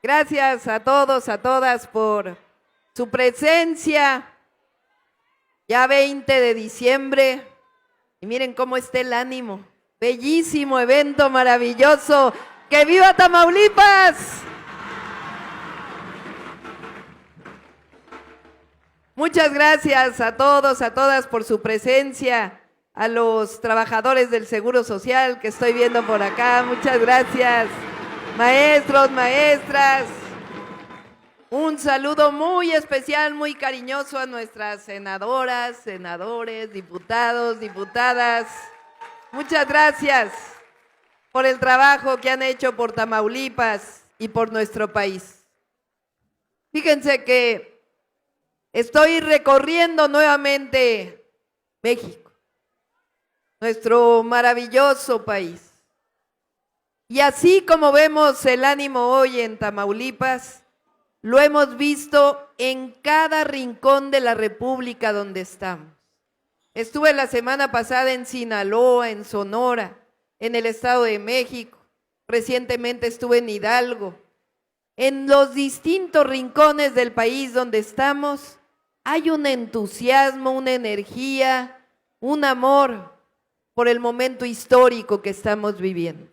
Gracias a todos, a todas por su presencia. Ya 20 de diciembre. Y miren cómo está el ánimo. Bellísimo evento, maravilloso. ¡Que viva Tamaulipas! Muchas gracias a todos, a todas por su presencia. A los trabajadores del Seguro Social que estoy viendo por acá. Muchas gracias. Maestros, maestras. Un saludo muy especial, muy cariñoso a nuestras senadoras, senadores, diputados, diputadas. Muchas gracias por el trabajo que han hecho por Tamaulipas y por nuestro país. Fíjense que estoy recorriendo nuevamente México, nuestro maravilloso país. Y así como vemos el ánimo hoy en Tamaulipas, lo hemos visto en cada rincón de la República donde estamos. Estuve la semana pasada en Sinaloa, en Sonora, en el Estado de México. Recientemente estuve en Hidalgo. En los distintos rincones del país donde estamos, hay un entusiasmo, una energía, un amor por el momento histórico que estamos viviendo.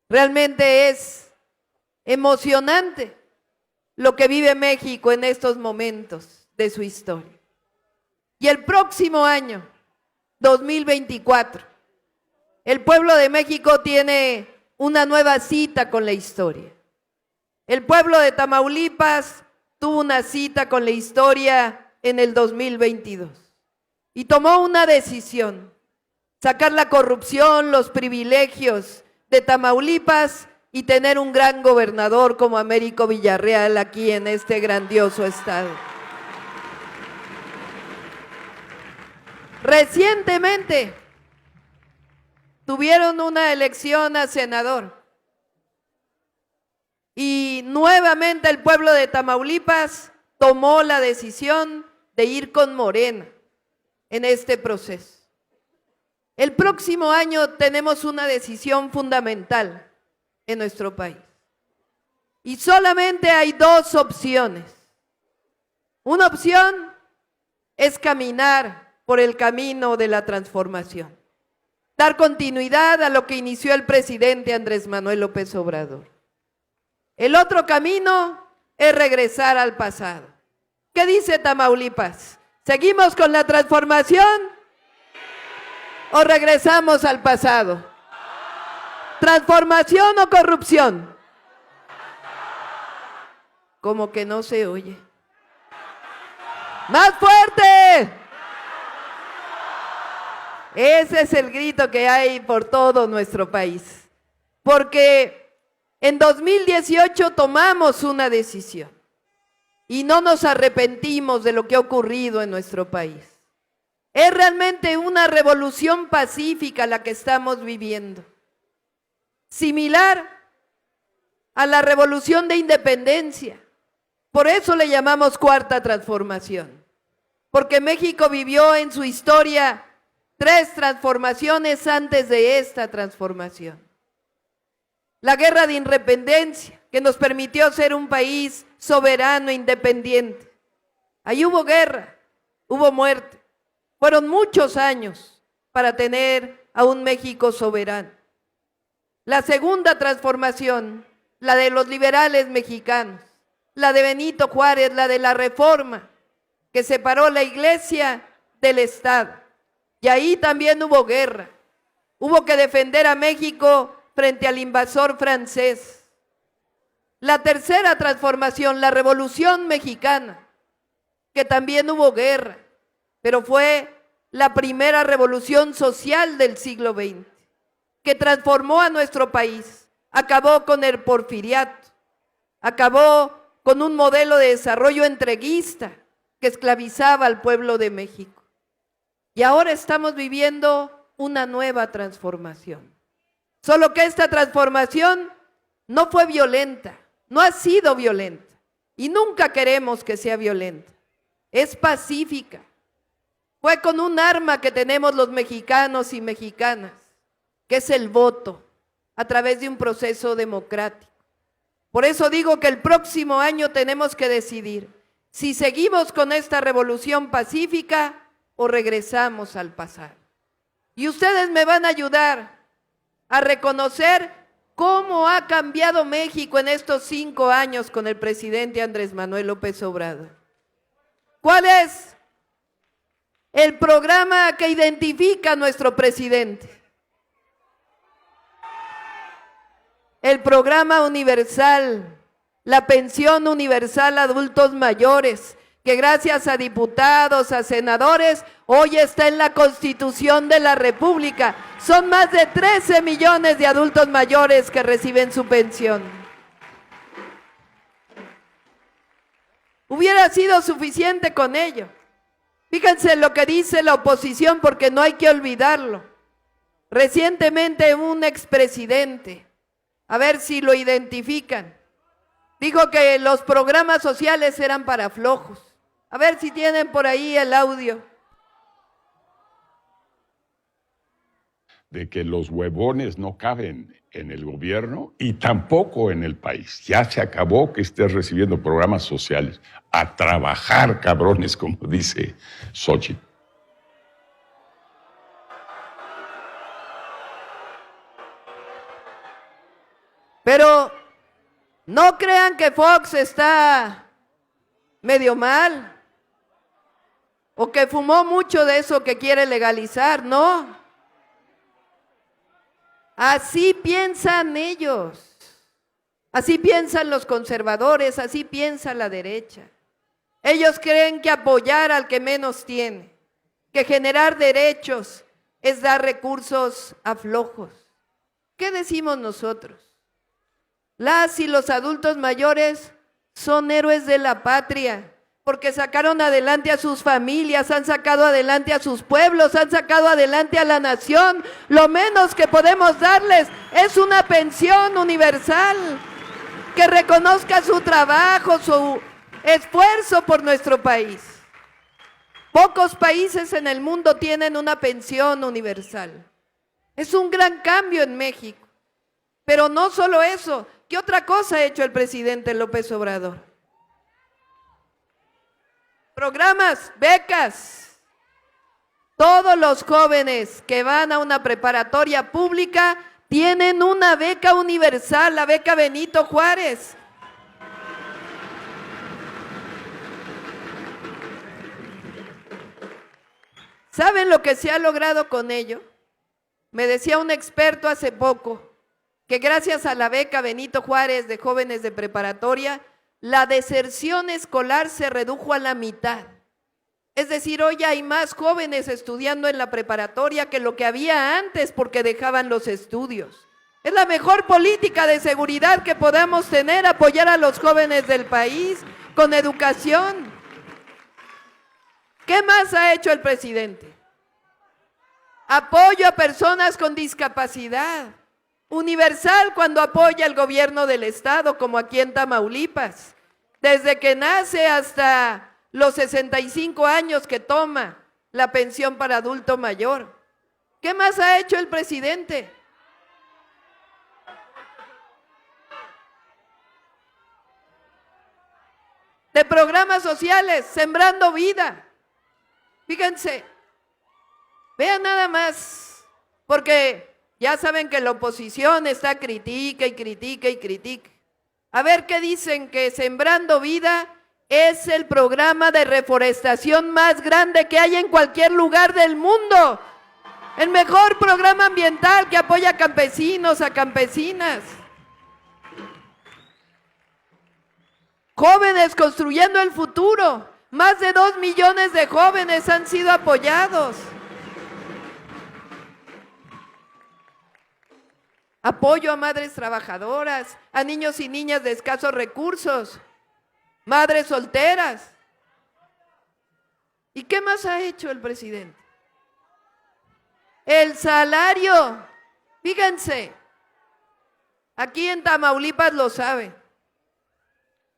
Realmente es emocionante lo que vive México en estos momentos de su historia. Y el próximo año, 2024, el pueblo de México tiene una nueva cita con la historia. El pueblo de Tamaulipas tuvo una cita con la historia en el 2022 y tomó una decisión: sacar la corrupción, los privilegios de Tamaulipas y tener un gran gobernador como Américo Villarreal aquí en este grandioso estado. Recientemente tuvieron una elección a senador y nuevamente el pueblo de Tamaulipas tomó la decisión de ir con Morena en este proceso. El próximo año tenemos una decisión fundamental en nuestro país. Y solamente hay dos opciones. Una opción es caminar por el camino de la transformación, dar continuidad a lo que inició el presidente Andrés Manuel López Obrador. El otro camino es regresar al pasado. ¿Qué dice Tamaulipas? ¿Seguimos con la transformación o regresamos al pasado? ¿Transformación o corrupción? Como que no se oye. ¡Más fuerte! Ese es el grito que hay por todo nuestro país. Porque en 2018 tomamos una decisión y no nos arrepentimos de lo que ha ocurrido en nuestro país. Es realmente una revolución pacífica la que estamos viviendo, similar a la revolución de independencia. Por eso le llamamos cuarta transformación, porque México vivió en su historia 3 transformaciones antes de esta transformación. La guerra de independencia, que nos permitió ser un país soberano e independiente. Ahí hubo guerra, hubo muerte. Fueron muchos años para tener a un México soberano. La segunda transformación, la de los liberales mexicanos, la de Benito Juárez, la de la Reforma, que separó la iglesia del Estado. Y ahí también hubo guerra. Hubo que defender a México frente al invasor francés. La tercera transformación, la Revolución Mexicana, que también hubo guerra, pero fue la primera revolución social del siglo XX, que transformó a nuestro país, acabó con el porfiriato, acabó con un modelo de desarrollo entreguista que esclavizaba al pueblo de México. Y ahora estamos viviendo una nueva transformación. Solo que esta transformación no fue violenta, no ha sido violenta y nunca queremos que sea violenta. Es pacífica. Fue con un arma que tenemos los mexicanos y mexicanas, que es el voto, a través de un proceso democrático. Por eso digo que el próximo año tenemos que decidir si seguimos con esta revolución pacífica o regresamos al pasado. Y ustedes me van a ayudar a reconocer cómo ha cambiado México en estos 5 años con el presidente Andrés Manuel López Obrador. ¿Cuál es el programa que identifica a nuestro presidente? El programa universal, la pensión universal a adultos mayores, que gracias a diputados, a senadores, hoy está en la Constitución de la República. Son más de 13 millones de adultos mayores que reciben su pensión. Hubiera sido suficiente con ello. Fíjense lo que dice la oposición, porque no hay que olvidarlo. Recientemente un expresidente, a ver si lo identifican, dijo que los programas sociales eran para flojos. A ver si tienen por ahí el audio. De que los huevones no caben en el gobierno y tampoco en el país. Ya se acabó que estés recibiendo programas sociales. A trabajar, cabrones, como dice Xochitl. Pero no crean que Fox está medio mal o que fumó mucho de eso que quiere legalizar, no. Así piensan ellos, así piensan los conservadores, así piensa la derecha. Ellos creen que apoyar al que menos tiene, que generar derechos es dar recursos a flojos. ¿Qué decimos nosotros? Las y los adultos mayores son héroes de la patria, porque sacaron adelante a sus familias, han sacado adelante a sus pueblos, han sacado adelante a la nación. Lo menos que podemos darles es una pensión universal que reconozca su trabajo, su esfuerzo por nuestro país. Pocos países en el mundo tienen una pensión universal. Es un gran cambio en México. Pero no solo eso, ¿qué otra cosa ha hecho el presidente López Obrador? Programas, becas. Todos los jóvenes que van a una preparatoria pública tienen una beca universal, la beca Benito Juárez. ¿Saben lo que se ha logrado con ello? Me decía un experto hace poco que gracias a la beca Benito Juárez de jóvenes de preparatoria, la deserción escolar se redujo a la mitad. Es decir, hoy hay más jóvenes estudiando en la preparatoria que lo que había antes porque dejaban los estudios. Es la mejor política de seguridad que podamos tener, apoyar a los jóvenes del país con educación. ¿Qué más ha hecho el presidente? Apoyo a personas con discapacidad. Universal cuando apoya el gobierno del estado, como aquí en Tamaulipas. Desde que nace hasta los 65 años que toma la pensión para adulto mayor. ¿Qué más ha hecho el presidente? De programas sociales, Sembrando Vida. Fíjense, vean nada más, porque ya saben que la oposición está critica y critica y critica. A ver qué dicen, que Sembrando Vida es el programa de reforestación más grande que hay en cualquier lugar del mundo. El mejor programa ambiental que apoya a campesinos, a campesinas. Jóvenes construyendo el futuro. Más de 2 millones de jóvenes han sido apoyados. Apoyo a madres trabajadoras, a niños y niñas de escasos recursos, madres solteras. ¿Y qué más ha hecho el presidente? El salario. Fíjense, aquí en Tamaulipas lo saben.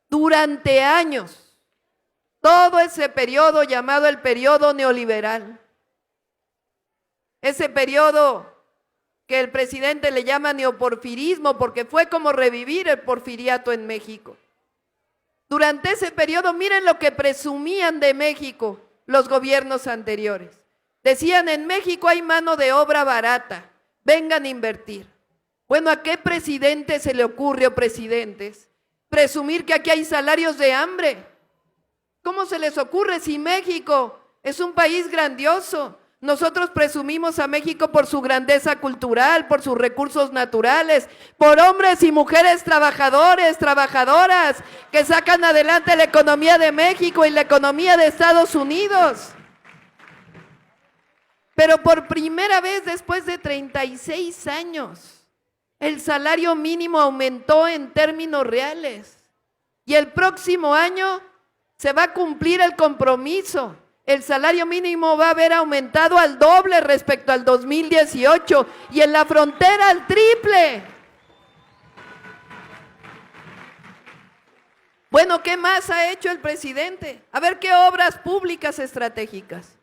Durante años, todo ese periodo llamado el periodo neoliberal, ese periodo que el presidente le llama neoporfirismo, porque fue como revivir el porfiriato en México. Durante ese periodo, miren lo que presumían de México los gobiernos anteriores. Decían, en México hay mano de obra barata, vengan a invertir. Bueno, ¿a qué presidente se le ocurre, o presidentes, presumir que aquí hay salarios de hambre? ¿Cómo se les ocurre si México es un país grandioso? Nosotros presumimos a México por su grandeza cultural, por sus recursos naturales, por hombres y mujeres trabajadores, trabajadoras, que sacan adelante la economía de México y la economía de Estados Unidos. Pero por primera vez después de 36 años, el salario mínimo aumentó en términos reales. Y el próximo año se va a cumplir el compromiso. El salario mínimo va a haber aumentado al doble respecto al 2018 y en la frontera al triple. Bueno, ¿qué más ha hecho el presidente? A ver, ¿qué obras públicas estratégicas?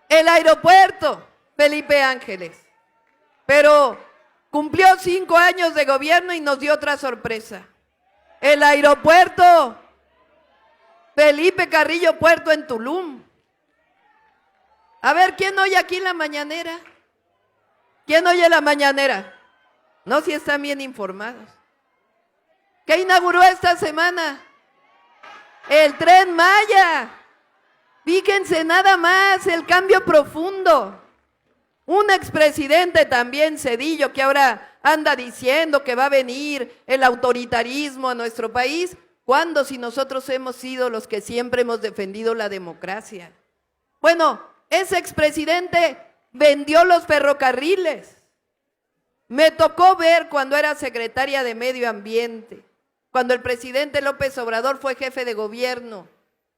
El aeropuerto Felipe Ángeles, pero cumplió 5 años de gobierno y nos dio otra sorpresa. El aeropuerto Felipe Carrillo Puerto en Tulum. A ver, ¿quién oye aquí la mañanera? ¿Quién oye la mañanera? No, si están bien informados. ¿Qué inauguró esta semana? El Tren Maya. Fíjense nada más el cambio profundo. Un expresidente también, Zedillo, que ahora anda diciendo que va a venir el autoritarismo a nuestro país, ¿cuándo si nosotros hemos sido los que siempre hemos defendido la democracia? Bueno, ese expresidente vendió los ferrocarriles. Me tocó ver cuando era secretaria de Medio Ambiente, cuando el presidente López Obrador fue jefe de gobierno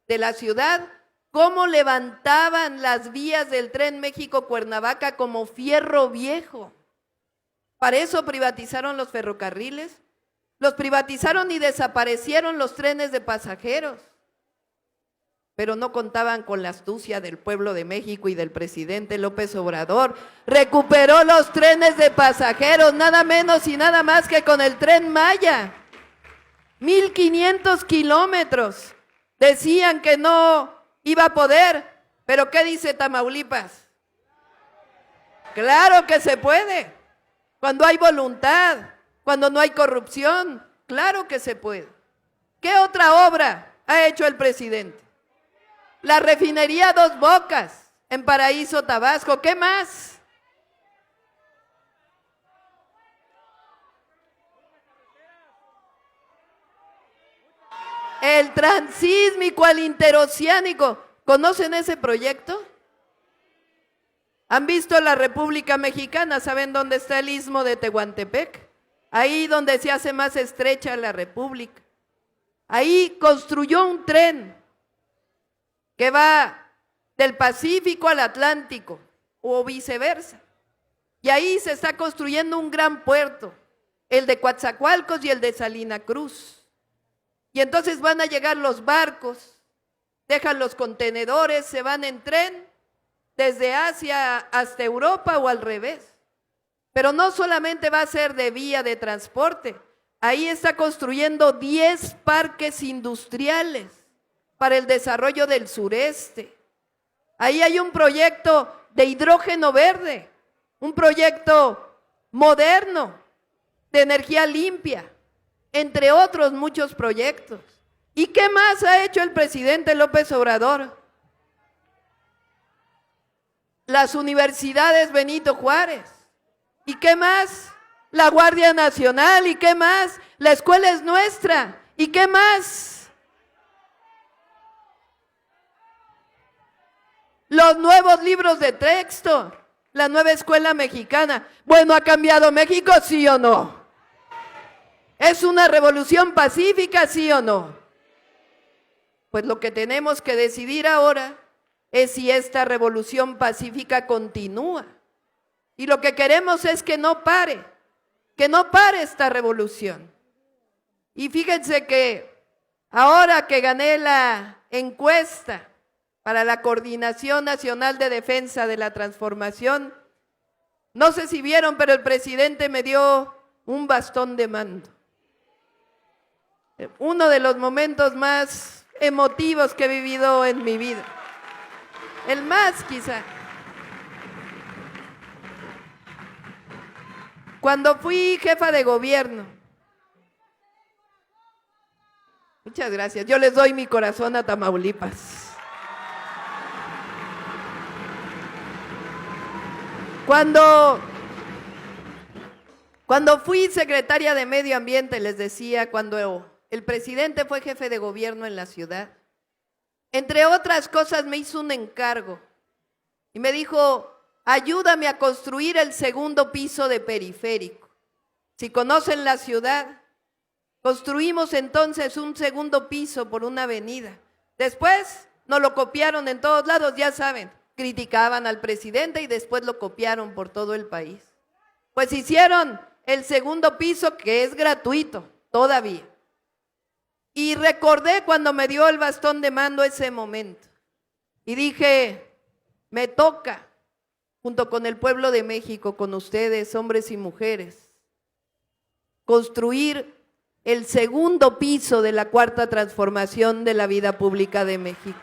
de la ciudad, cómo levantaban las vías del tren México-Cuernavaca como fierro viejo. Para eso privatizaron los ferrocarriles, los privatizaron y desaparecieron los trenes de pasajeros. Pero no contaban con la astucia del pueblo de México y del presidente López Obrador. Recuperó los trenes de pasajeros, nada menos y nada más que con el Tren Maya. 1,500 kilómetros. Decían que no iba a poder, pero ¿qué dice Tamaulipas? Claro que se puede, cuando hay voluntad, cuando no hay corrupción, claro que se puede. ¿Qué otra obra ha hecho el presidente? La refinería Dos Bocas en Paraíso, Tabasco, ¿qué más? El transísmico al interoceánico. ¿Conocen ese proyecto? ¿Han visto la República Mexicana? ¿Saben dónde está el istmo de Tehuantepec? Ahí donde se hace más estrecha la República. Ahí construyó un tren que va del Pacífico al Atlántico o viceversa. Y ahí se está construyendo un gran puerto, el de Coatzacoalcos y el de Salina Cruz. Y entonces van a llegar los barcos, dejan los contenedores, se van en tren desde Asia hasta Europa o al revés. Pero no solamente va a ser de vía de transporte, ahí está construyendo 10 parques industriales para el desarrollo del sureste. Ahí hay un proyecto de hidrógeno verde, un proyecto moderno de energía limpia, entre otros muchos proyectos. ¿Y qué más ha hecho el presidente López Obrador? Las universidades Benito Juárez. ¿Y qué más? La Guardia Nacional. ¿Y qué más? La escuela es nuestra. ¿Y qué más? Los nuevos libros de texto, la nueva escuela mexicana. Bueno, ¿ha cambiado México, sí o no? ¿Es una revolución pacífica, sí o no? Pues lo que tenemos que decidir ahora es si esta revolución pacífica continúa. Y lo que queremos es que no pare esta revolución. Y fíjense que ahora que gané la encuesta para la Coordinación Nacional de Defensa de la Transformación. No sé si vieron, pero el presidente me dio un bastón de mando. Uno de los momentos más emotivos que he vivido en mi vida. El más, quizá. Cuando fui jefa de gobierno. Muchas gracias. Yo les doy mi corazón a Tamaulipas. Cuando fui secretaria de Medio Ambiente, les decía, cuando el presidente fue jefe de gobierno en la ciudad, entre otras cosas me hizo un encargo y me dijo, ayúdame a construir el segundo piso de Periférico. Si conocen la ciudad, construimos entonces un segundo piso por una avenida. Después nos lo copiaron en todos lados, ya saben, criticaban al presidente y después lo copiaron por todo el país. Pues hicieron el segundo piso, que es gratuito todavía. Y recordé cuando me dio el bastón de mando ese momento. Y dije, me toca, junto con el pueblo de México, con ustedes, hombres y mujeres, construir el segundo piso de la cuarta transformación de la vida pública de México.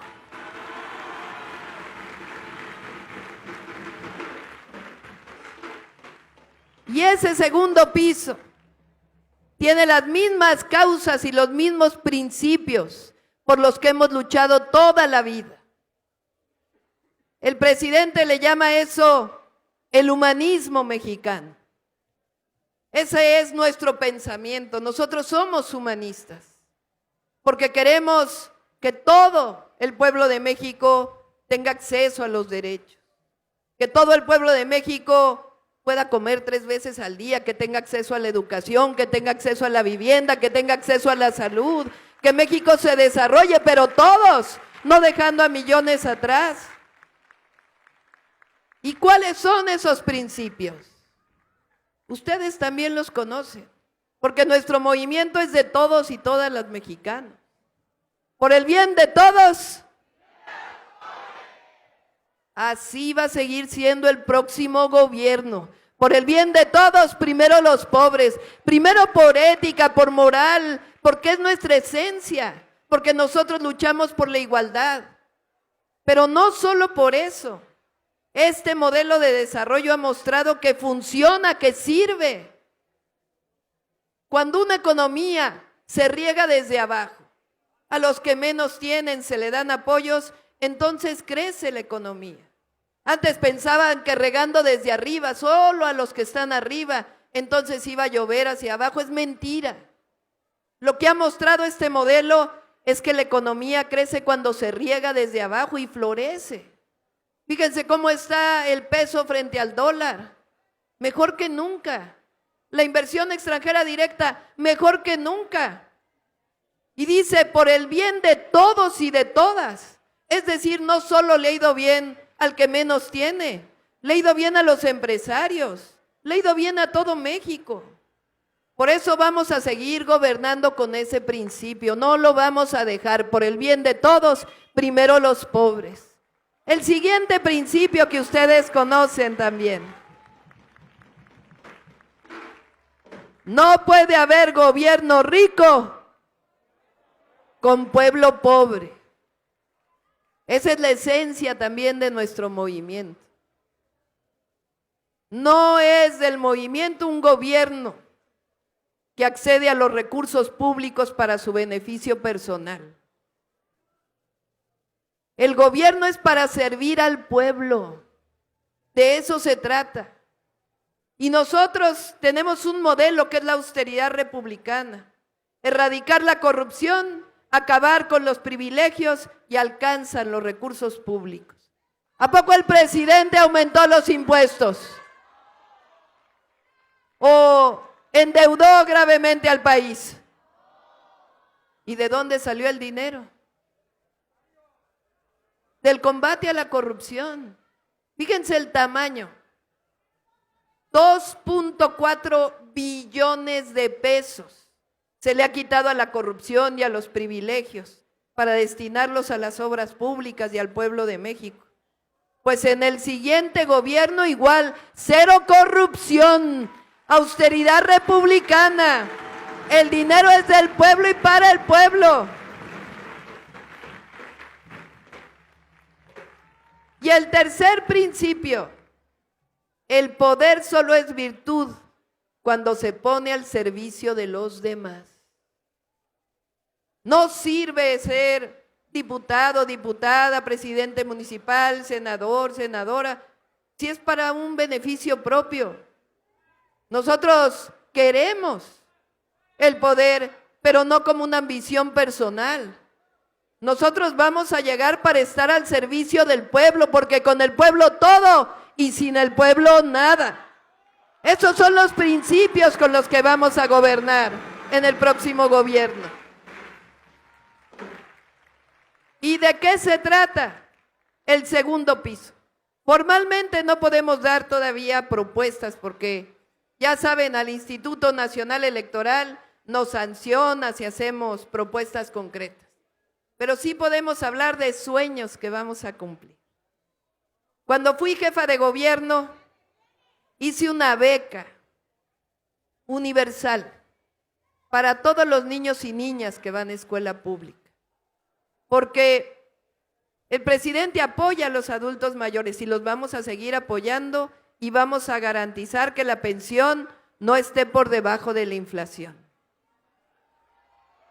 Y ese segundo piso tiene las mismas causas y los mismos principios por los que hemos luchado toda la vida. El presidente le llama eso el humanismo mexicano. Ese es nuestro pensamiento. Nosotros somos humanistas porque queremos que todo el pueblo de México tenga acceso a los derechos, que todo el pueblo de México pueda comer 3 veces al día, que tenga acceso a la educación, que tenga acceso a la vivienda, que tenga acceso a la salud, que México se desarrolle, pero todos, no dejando a millones atrás. ¿Y cuáles son esos principios? Ustedes también los conocen, porque nuestro movimiento es de todos y todas las mexicanas. Por el bien de todos. Así va a seguir siendo el próximo gobierno. Por el bien de todos, primero los pobres, primero por ética, por moral, porque es nuestra esencia, porque nosotros luchamos por la igualdad. Pero no solo por eso. Este modelo de desarrollo ha mostrado que funciona, que sirve. Cuando una economía se riega desde abajo, a los que menos tienen se le dan apoyos, entonces crece la economía. Antes pensaban que regando desde arriba, solo a los que están arriba, entonces iba a llover hacia abajo. Es mentira. Lo que ha mostrado este modelo es que la economía crece cuando se riega desde abajo y florece. Fíjense cómo está el peso frente al dólar. Mejor que nunca. La inversión extranjera directa, mejor que nunca. Y dice, por el bien de todos y de todas. Es decir, no solo le ha ido bien al que menos tiene, le ha ido bien a los empresarios, le ha ido bien a todo México. Por eso vamos a seguir gobernando con ese principio, no lo vamos a dejar. Por el bien de todos, primero los pobres. El siguiente principio que ustedes conocen también. No puede haber gobierno rico con pueblo pobre. Esa es la esencia también de nuestro movimiento. No es del movimiento un gobierno que accede a los recursos públicos para su beneficio personal. El gobierno es para servir al pueblo. De eso se trata. Y nosotros tenemos un modelo que es la austeridad republicana. Erradicar la corrupción, acabar con los privilegios y alcanzan los recursos públicos. ¿A poco el presidente aumentó los impuestos? ¿O endeudó gravemente al país? ¿Y de dónde salió el dinero? Del combate a la corrupción. Fíjense el tamaño. 2.4 billones de pesos se le ha quitado a la corrupción y a los privilegios. para destinarlos a las obras públicas y al pueblo de México. Pues en el siguiente gobierno igual, cero corrupción, austeridad republicana, el dinero es del pueblo y para el pueblo. Y el tercer principio, el poder solo es virtud cuando se pone al servicio de los demás. No sirve ser diputado, diputada, presidente municipal, senador, senadora, si es para un beneficio propio. Nosotros queremos el poder, pero no como una ambición personal. Nosotros vamos a llegar para estar al servicio del pueblo, porque con el pueblo todo y sin el pueblo nada. Esos son los principios con los que vamos a gobernar en el próximo gobierno. ¿Y de qué se trata? El segundo piso. Formalmente no podemos dar todavía propuestas porque ya saben, al Instituto Nacional Electoral nos sanciona si hacemos propuestas concretas. Pero sí podemos hablar de sueños que vamos a cumplir. Cuando fui jefa de gobierno, hice una beca universal para todos los niños y niñas que van a escuela pública. Porque el presidente apoya a los adultos mayores y los vamos a seguir apoyando y vamos a garantizar que la pensión no esté por debajo de la inflación.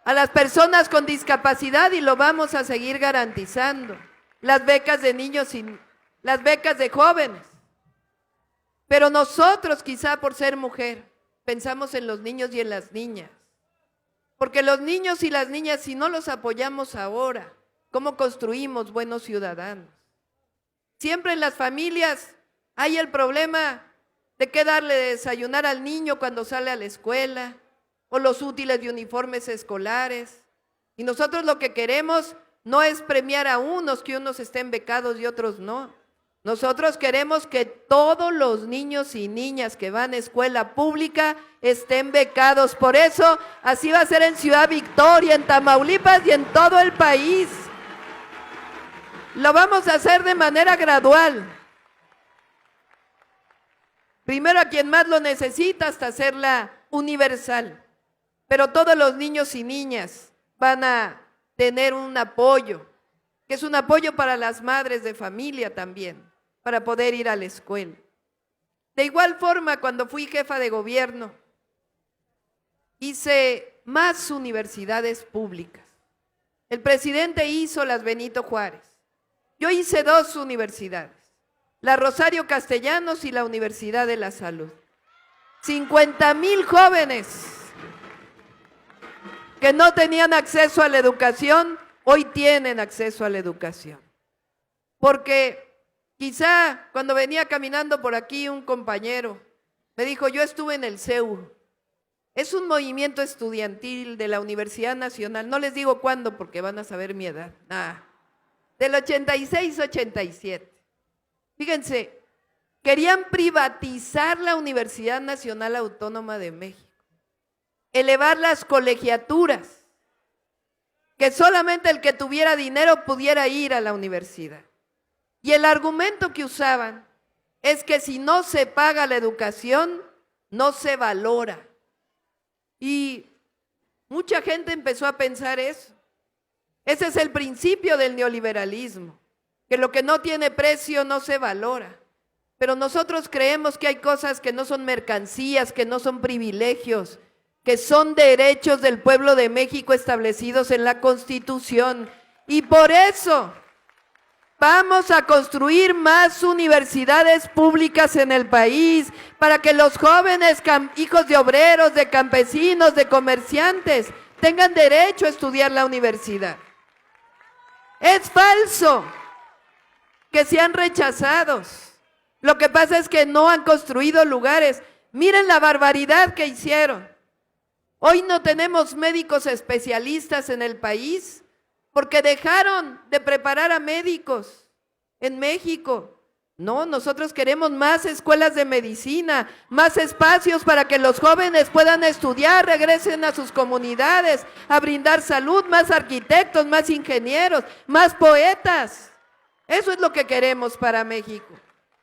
A las personas con discapacidad y lo vamos a seguir garantizando. Las becas de niños y las becas de jóvenes. Pero nosotros, quizá por ser mujer, pensamos en los niños y en las niñas. Porque los niños y las niñas, si no los apoyamos ahora, ¿cómo construimos buenos ciudadanos? Siempre en las familias hay el problema de qué darle de desayunar al niño cuando sale a la escuela, o los útiles de uniformes escolares. Y nosotros lo que queremos no es premiar a unos, que unos estén becados y otros no. Nosotros queremos que todos los niños y niñas que van a escuela pública estén becados. Por eso, así va a ser en Ciudad Victoria, en Tamaulipas y en todo el país. Lo vamos a hacer de manera gradual. Primero a quien más lo necesita hasta hacerla universal. Pero todos los niños y niñas van a tener un apoyo, que es un apoyo para las madres de familia también, para poder ir a la escuela. De igual forma, cuando fui jefa de gobierno, hice más universidades públicas. El presidente hizo las Benito Juárez. Yo hice 2 universidades, la Rosario Castellanos y la Universidad de la Salud. 50,000 jóvenes que no tenían acceso a la educación, hoy tienen acceso a la educación. Porque quizá cuando venía caminando por aquí un compañero me dijo, yo estuve en el CEU. Es un movimiento estudiantil de la Universidad Nacional, no les digo cuándo porque van a saber mi edad, del 86-87. Fíjense, querían privatizar la Universidad Nacional Autónoma de México, elevar las colegiaturas, que solamente el que tuviera dinero pudiera ir a la universidad. Y el argumento que usaban es que si no se paga la educación, no se valora. Y mucha gente empezó a pensar eso. Ese es el principio del neoliberalismo, que lo que no tiene precio no se valora. Pero nosotros creemos que hay cosas que no son mercancías, que no son privilegios, que son derechos del pueblo de México establecidos en la Constitución. Y por eso vamos a construir más universidades públicas en el país, para que los jóvenes, hijos de obreros, de campesinos, de comerciantes, tengan derecho a estudiar la universidad. Es falso que sean rechazados. Lo que pasa es que no han construido lugares. Miren la barbaridad que hicieron. Hoy no tenemos médicos especialistas en el país porque dejaron de preparar a médicos en México. No, nosotros queremos más escuelas de medicina, más espacios para que los jóvenes puedan estudiar, regresen a sus comunidades, a brindar salud, más arquitectos, más ingenieros, más poetas. Eso es lo que queremos para México.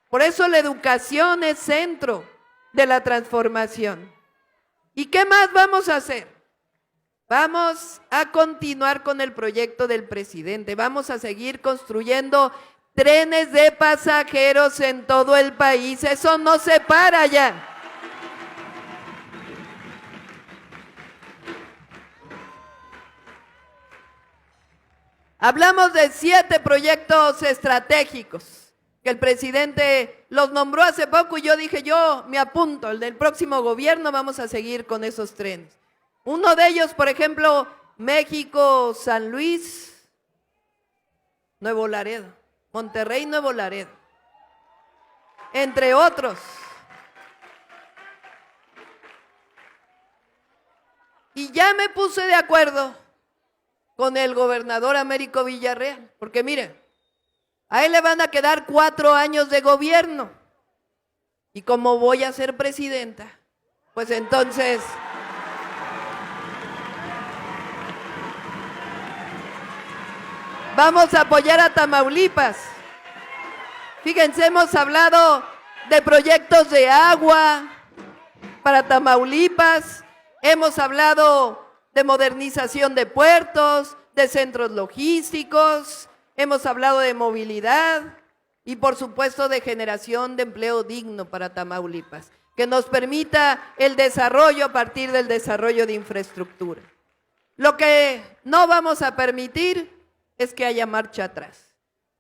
Por eso la educación es centro de la transformación. ¿Y qué más vamos a hacer? Vamos a continuar con el proyecto del presidente, vamos a seguir construyendo trenes de pasajeros en todo el país, eso no se para ya. Hablamos de 7 proyectos estratégicos que el presidente los nombró hace poco y yo dije, yo me apunto, el del próximo gobierno vamos a seguir con esos trenes. Uno de ellos, por ejemplo, México, San Luis, Nuevo Laredo, Monterrey, Nuevo Laredo, entre otros. Y ya me puse de acuerdo con el gobernador Américo Villarreal, porque miren, a él le van a quedar 4 años de gobierno, y como voy a ser presidenta, pues entonces vamos a apoyar a Tamaulipas. Fíjense, hemos hablado de proyectos de agua para Tamaulipas, hemos hablado de modernización de puertos, de centros logísticos, hemos hablado de movilidad y por supuesto de generación de empleo digno para Tamaulipas, que nos permita el desarrollo a partir del desarrollo de infraestructura. Lo que no vamos a permitir es que haya marcha atrás.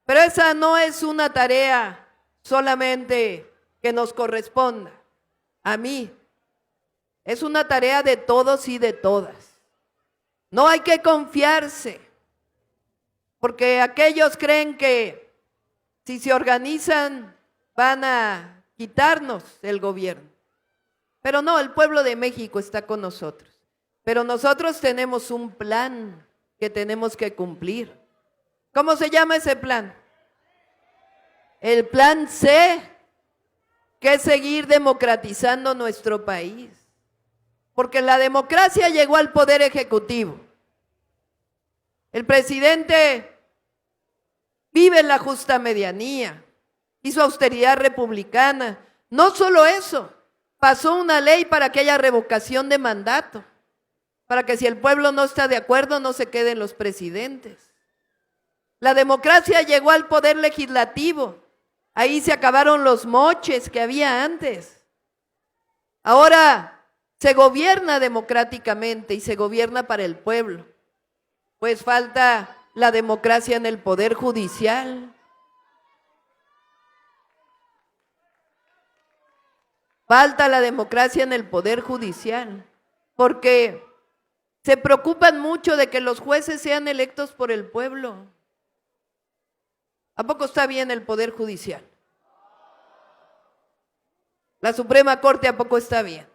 Pero esa no es una tarea solamente que nos corresponda a mí, es una tarea de todos y de todas. No hay que confiarse, porque aquellos creen que si se organizan van a quitarnos el gobierno. Pero no, el pueblo de México está con nosotros. Pero nosotros tenemos un plan que tenemos que cumplir. ¿Cómo se llama ese plan? El plan C, que es seguir democratizando nuestro país. Porque la democracia llegó al poder ejecutivo. El presidente vive en la justa medianía, hizo austeridad republicana. No solo eso, pasó una ley para que haya revocación de mandato, para que si el pueblo no está de acuerdo no se queden los presidentes. La democracia llegó al poder legislativo, ahí se acabaron los moches que había antes. Ahora se gobierna democráticamente y se gobierna para el pueblo. Pues falta la democracia en el poder judicial. Falta la democracia en el poder judicial, porque se preocupan mucho de que los jueces sean electos por el pueblo. ¿A poco está bien el poder judicial? La Suprema Corte, ¿a poco está bien?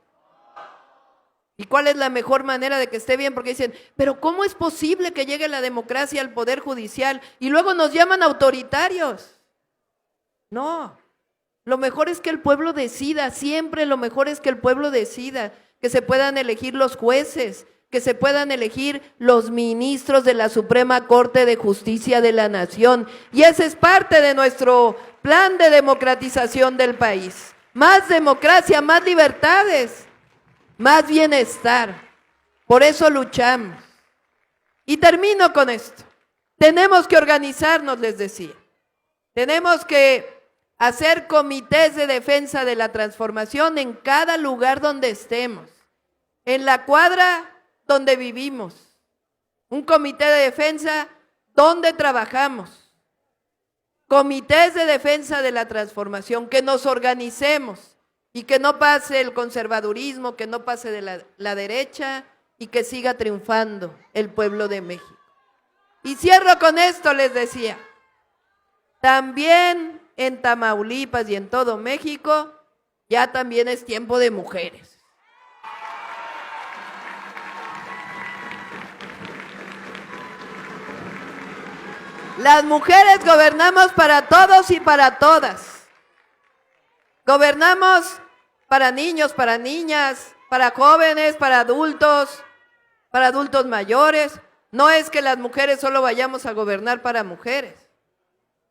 ¿Y cuál es la mejor manera de que esté bien? Porque dicen, pero ¿cómo es posible que llegue la democracia al poder judicial y luego nos llaman autoritarios? No, lo mejor es que el pueblo decida, siempre lo mejor es que el pueblo decida, que se puedan elegir los jueces, que se puedan elegir los ministros de la Suprema Corte de Justicia de la Nación. Y ese es parte de nuestro plan de democratización del país. Más democracia, más libertades, más bienestar. Por eso luchamos. Y termino con esto. Tenemos que organizarnos, les decía. Tenemos que hacer comités de defensa de la transformación en cada lugar donde estemos. En la cuadra donde vivimos. Un comité de defensa donde trabajamos. Comités de defensa de la transformación, que nos organicemos y que no pase el conservadurismo, que no pase de la derecha y que siga triunfando el pueblo de México. Y cierro con esto, les decía, también en Tamaulipas y en todo México, ya también es tiempo de mujeres. Las mujeres gobernamos para todos y para todas. Gobernamos para niños, para niñas, para jóvenes, para adultos mayores. No es que las mujeres solo vayamos a gobernar para mujeres.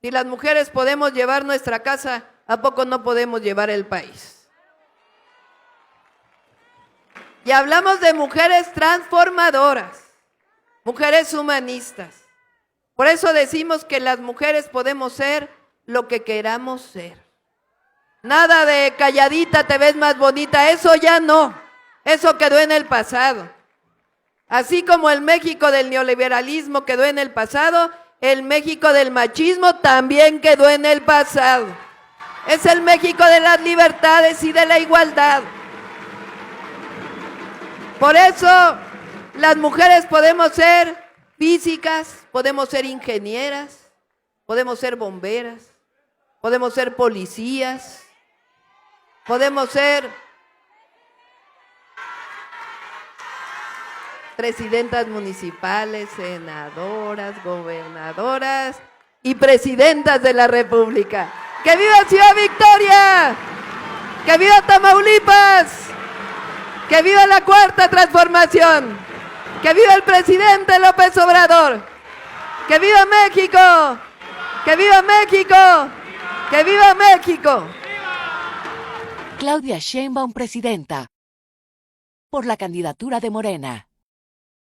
Si las mujeres podemos llevar nuestra casa, ¿a poco no podemos llevar el país? Y hablamos de mujeres transformadoras, mujeres humanistas. Por eso decimos que las mujeres podemos ser lo que queramos ser. Nada de calladita te ves más bonita, eso ya no, eso quedó en el pasado. Así como el México del neoliberalismo quedó en el pasado, el México del machismo también quedó en el pasado. Es el México de las libertades y de la igualdad. Por eso las mujeres podemos ser físicas, podemos ser ingenieras, podemos ser bomberas, podemos ser policías, podemos ser presidentas municipales, senadoras, gobernadoras y presidentas de la República. ¡Que viva Ciudad Victoria! ¡Que viva Tamaulipas! ¡Que viva la Cuarta Transformación! ¡Que viva el presidente López Obrador! ¡Que viva México! ¡Que viva México! ¡Que viva México! Claudia Sheinbaum, presidenta, por la candidatura de Morena.